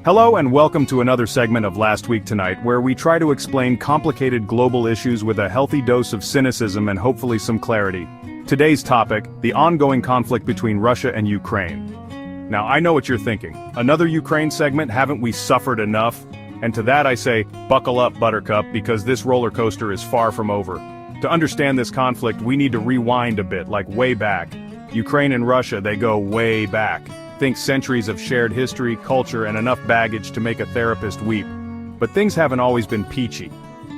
Hello and welcome to another segment of Last Week Tonight, where we try to explain complicated global issues with a healthy dose of cynicism and hopefully some clarity. Today's topic, the ongoing conflict between Russia and Ukraine. Now I know what you're thinking. Another Ukraine segment, haven't we suffered enough? And to that I say, buckle up, Buttercup, because this roller coaster is far from over. To understand this conflict, we need to rewind a bit, like way back. Ukraine and Russia, they go way back. Think centuries of shared history, culture, and enough baggage to make a therapist weep. But things haven't always been peachy.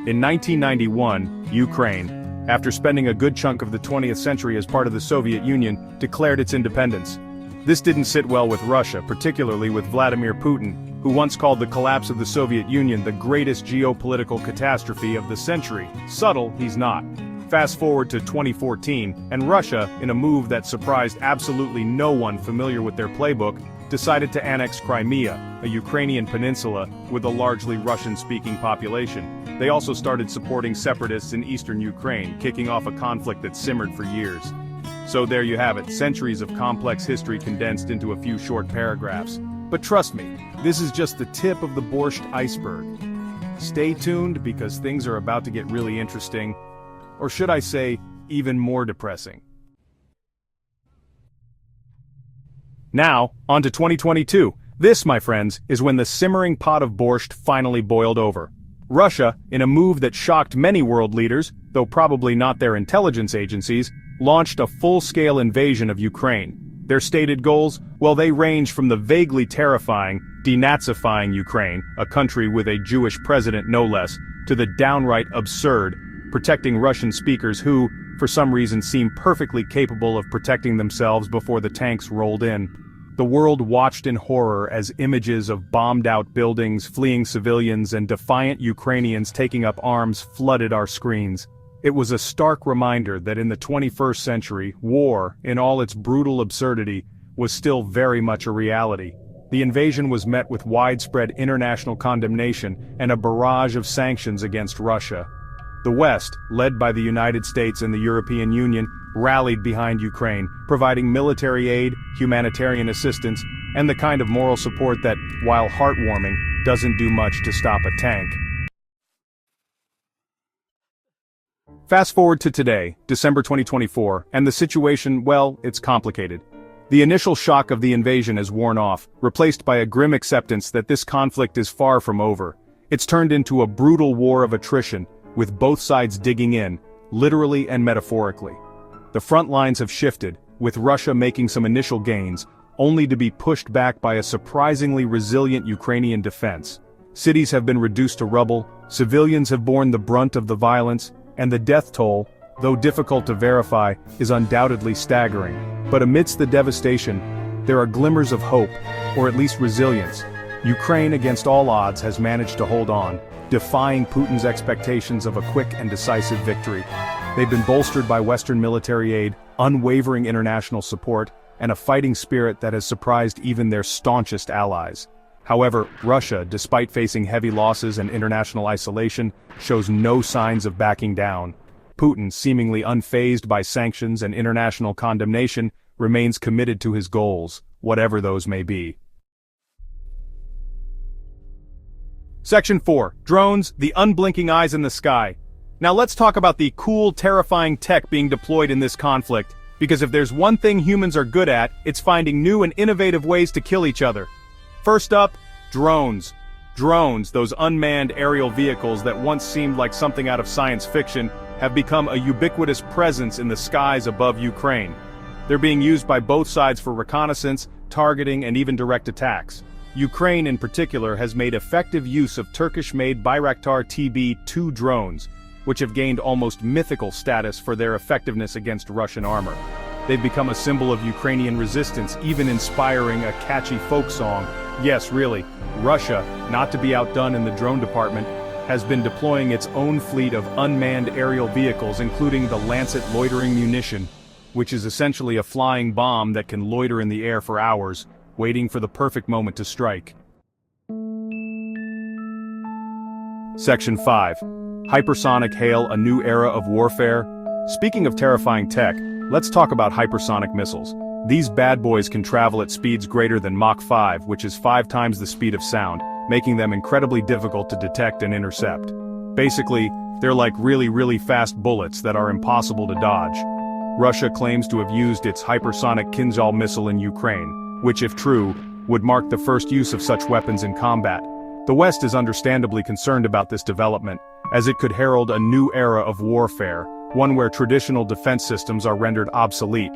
In 1991, Ukraine, after spending a good chunk of the 20th century as part of the Soviet Union, declared its independence. This didn't sit well with Russia, particularly with Vladimir Putin, who once called the collapse of the Soviet Union the greatest geopolitical catastrophe of the century. Subtle, he's not. Fast forward to 2014, and Russia, in a move that surprised absolutely no one familiar with their playbook, decided to annex Crimea, a Ukrainian peninsula with a largely Russian-speaking population. They also started supporting separatists in eastern Ukraine, kicking off a conflict that simmered for years. So there you have it, centuries of complex history condensed into a few short paragraphs. But trust me, this is just the tip of the borscht iceberg. Stay tuned because things are about to get really interesting. Or should I say, even more depressing. Now, on to 2022. This, my friends, is when the simmering pot of borscht finally boiled over. Russia, in a move that shocked many world leaders, though probably not their intelligence agencies, launched a full-scale invasion of Ukraine. Their stated goals? Well, they range from the vaguely terrifying, denazifying Ukraine, a country with a Jewish president no less, to the downright absurd, protecting Russian speakers who, for some reason, seem perfectly capable of protecting themselves before the tanks rolled in. The world watched in horror as images of bombed-out buildings, fleeing civilians, and defiant Ukrainians taking up arms flooded our screens. It was a stark reminder that in the 21st century, war, in all its brutal absurdity, was still very much a reality. The invasion was met with widespread international condemnation and a barrage of sanctions against Russia. The West, led by the United States and the European Union, rallied behind Ukraine, providing military aid, humanitarian assistance, and the kind of moral support that, while heartwarming, doesn't do much to stop a tank. Fast forward to today, December 2024, and the situation, well, it's complicated. The initial shock of the invasion has worn off, replaced by a grim acceptance that this conflict is far from over. It's turned into a brutal war of attrition, with both sides digging in, literally and metaphorically. The front lines have shifted, with Russia making some initial gains, only to be pushed back by a surprisingly resilient Ukrainian defense. Cities have been reduced to rubble, civilians have borne the brunt of the violence, and the death toll, though difficult to verify, is undoubtedly staggering. But amidst the devastation, there are glimmers of hope, or at least resilience. Ukraine, against all odds, has managed to hold on, defying Putin's expectations of a quick and decisive victory. They've been bolstered by Western military aid, unwavering international support, and a fighting spirit that has surprised even their staunchest allies. However, Russia, despite facing heavy losses and international isolation, shows no signs of backing down. Putin, seemingly unfazed by sanctions and international condemnation, remains committed to his goals, whatever those may be. Section 4. Drones, the unblinking eyes in the sky. Now let's talk about the cool, terrifying tech being deployed in this conflict, because if there's one thing humans are good at, it's finding new and innovative ways to kill each other. First up, drones. Drones, those unmanned aerial vehicles that once seemed like something out of science fiction, have become a ubiquitous presence in the skies above Ukraine. They're being used by both sides for reconnaissance, targeting, and even direct attacks. Ukraine in particular has made effective use of Turkish-made Bayraktar TB2 drones, which have gained almost mythical status for their effectiveness against Russian armor. They've become a symbol of Ukrainian resistance, even inspiring a catchy folk song. Yes, really, Russia, not to be outdone in the drone department, has been deploying its own fleet of unmanned aerial vehicles, including the Lancet loitering munition, which is essentially a flying bomb that can loiter in the air for hours, waiting for the perfect moment to strike. Section 5. Hypersonic hail, a new era of warfare. Speaking of terrifying tech, let's talk about hypersonic missiles. These bad boys can travel at speeds greater than Mach 5, which is 5 times the speed of sound, making them incredibly difficult to detect and intercept. Basically, they're like really fast bullets that are impossible to dodge. Russia claims to have used its hypersonic Kinzhal missile in Ukraine, which if true, would mark the first use of such weapons in combat. The West is understandably concerned about this development, as it could herald a new era of warfare, one where traditional defense systems are rendered obsolete.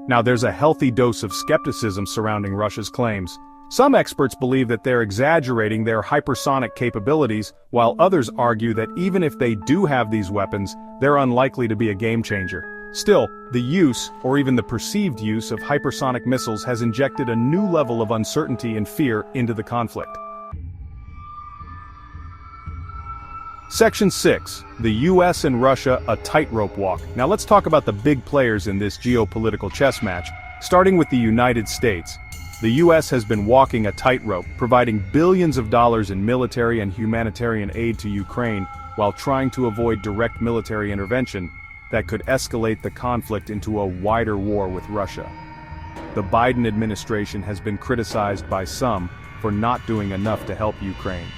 Now there's a healthy dose of skepticism surrounding Russia's claims. Some experts believe that they're exaggerating their hypersonic capabilities, while others argue that even if they do have these weapons, they're unlikely to be a game changer. Still, the use, or even the perceived use, of hypersonic missiles has injected a new level of uncertainty and fear into the conflict. Section 6. The US and Russia, a tightrope walk. Now let's talk about the big players in this geopolitical chess match, starting with the United States. The US has been walking a tightrope, providing billions of dollars in military and humanitarian aid to Ukraine, while trying to avoid direct military intervention that could escalate the conflict into a wider war with Russia. The Biden administration has been criticized by some for not doing enough to help Ukraine,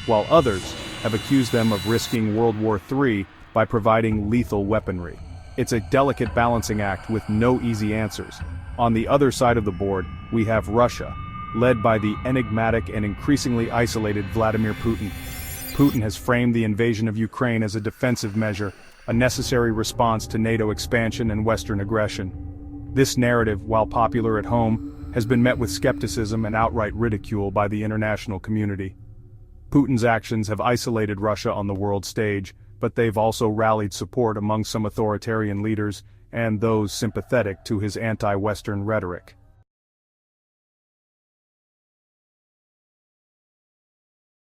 while others have accused them of risking World War III by providing lethal weaponry. It's a delicate balancing act with no easy answers. On the other side of the board, we have Russia, led by the enigmatic and increasingly isolated Vladimir Putin. Putin has framed the invasion of Ukraine as a defensive measure, a necessary response to NATO expansion and Western aggression. This narrative, while popular at home, has been met with skepticism and outright ridicule by the international community. Putin's actions have isolated Russia on the world stage, but they've also rallied support among some authoritarian leaders and those sympathetic to his anti-Western rhetoric.